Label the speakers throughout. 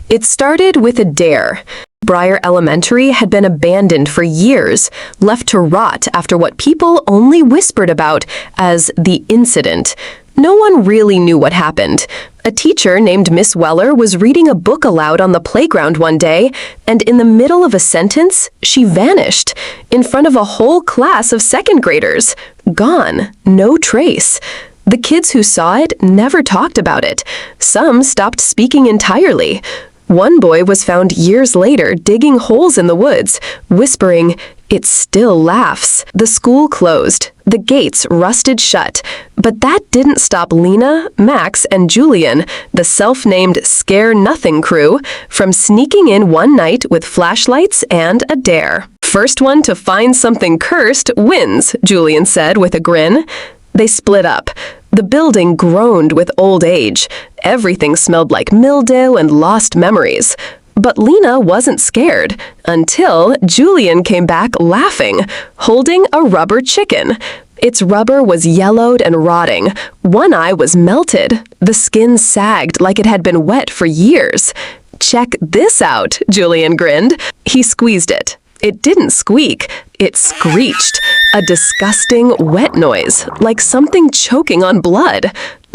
Speaker 1: It started with a dare. Briar Elementary had been abandoned for years, left to rot after what people only whispered about as the incident. No one really knew what happened. A teacher named Miss Weller was reading a book aloud on the playground one day, and in the middle of a sentence, she vanished, in front of a whole class of second graders. Gone. No trace. The kids who saw it never talked about it. Some stopped speaking entirely. One boy was found years later digging holes in the woods, whispering, "It still laughs." The school closed. The gates rusted shut. But that didn't stop Lena, Max, and Julian, the self-named Scare Nothing crew, from sneaking in one night with flashlights and a dare. "First one to find something cursed wins," Julian said with a grin. They split up. The building groaned with old age. Everything smelled like mildew and lost memories. But Lena wasn't scared until Julian came back laughing, holding a rubber chicken. Its rubber was yellowed and rotting. One eye was melted. The skin sagged like it had been wet for years. "Check this out," Julian grinned. He squeezed it. It didn't squeak. It screeched. A disgusting, wet noise, like something choking on blood.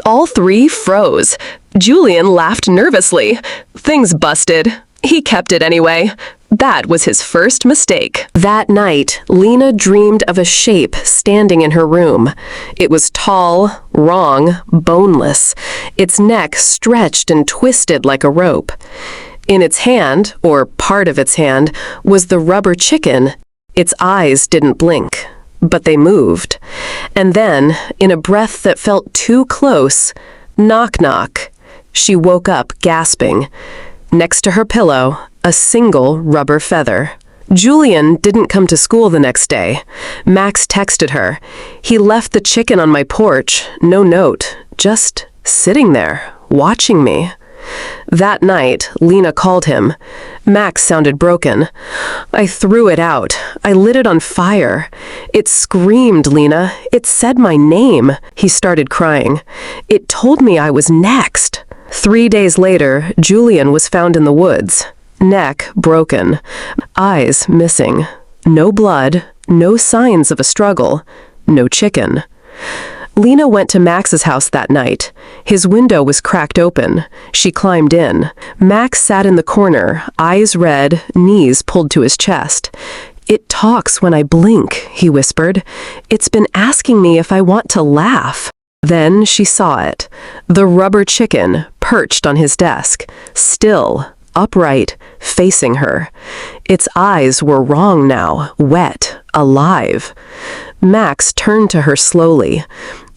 Speaker 1: All three froze. Julian laughed nervously. Things busted. He kept it anyway. That was his first mistake. That night, Lena dreamed of a shape standing in her room. It was tall, wrong, boneless. Its neck stretched and twisted like a rope. In its hand, or part of its hand, was the rubber chicken. Its eyes didn't blink, but they moved. And then, in a breath that felt too close, knock knock. She woke up gasping. Next to her pillow, a single rubber feather. Julian didn't come to school the next day. Max texted her. He left the chicken on my porch, no note, just sitting there, watching me. That night, Lena called him. Max sounded broken. "I threw it out. I lit it on fire. It screamed, Lena. It said my name." He started crying. "It told me I was next." 3 days later, Julian was found in the woods. Neck broken. Eyes missing. No blood. No signs of a struggle. No chicken. Lena went to Max's house that night. His window was cracked open. She climbed in. Max sat in the corner, eyes red, knees pulled to his chest. "It talks when I blink," he whispered. "It's been asking me if I want to laugh." Then she saw it. The rubber chicken perched on his desk, still, upright, facing her. Its eyes were wrong now, wet, alive. Max turned to her slowly.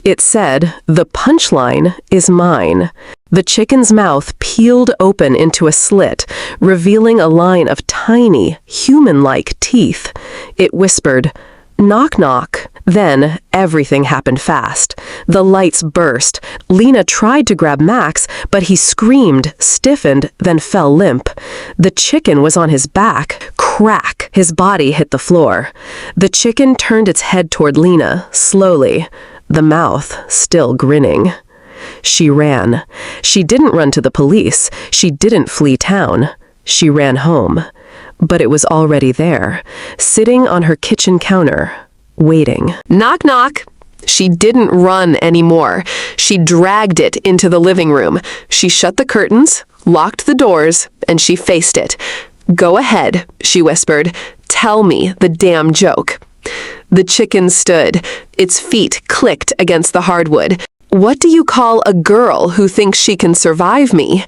Speaker 1: It said, "The punchline is mine." The chicken's mouth peeled open into a slit, revealing a line of tiny, human-like teeth. It whispered, "Knock, knock." Then everything happened fast. The lights burst. Lena tried to grab Max, but he screamed, stiffened, then fell limp. The chicken was on his back. Crack! His body hit the floor. The chicken turned its head toward Lena, slowly, the mouth still grinning. She ran. She didn't run to the police. She didn't flee town. She ran home. But it was already there, sitting on her kitchen counter, waiting. Knock, knock. She didn't run anymore. She dragged it into the living room. She shut the curtains, locked the doors, and she faced it. "Go ahead," she whispered. "Tell me the damn joke." The chicken stood. Its feet clicked against the hardwood. "What do you call a girl who thinks she can survive me?"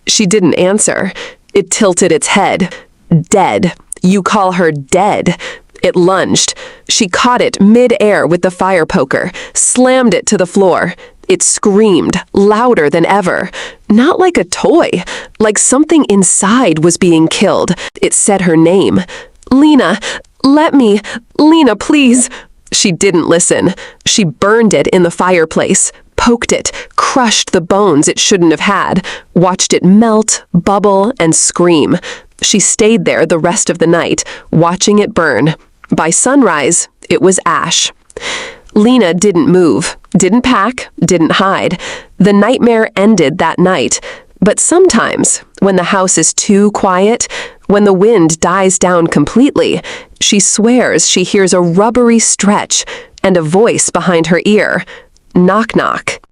Speaker 1: She didn't answer. It tilted its head. "Dead. You call her dead." It lunged. She caught it mid-air with the fire poker, slammed it to the floor. It screamed, louder than ever. Not like a toy, like something inside was being killed. It said her name. "Lena, let me. Lena, please." She didn't listen. She burned it in the fireplace, poked it, crushed the bones it shouldn't have had, watched it melt, bubble, and scream. She stayed there the rest of the night, watching it burn. By sunrise, it was ash. Lena didn't move, didn't pack, didn't hide. The nightmare ended that night. But sometimes, when the house is too quiet, when the wind dies down completely, she swears she hears a rubbery stretch and a voice behind her ear. Knock, knock.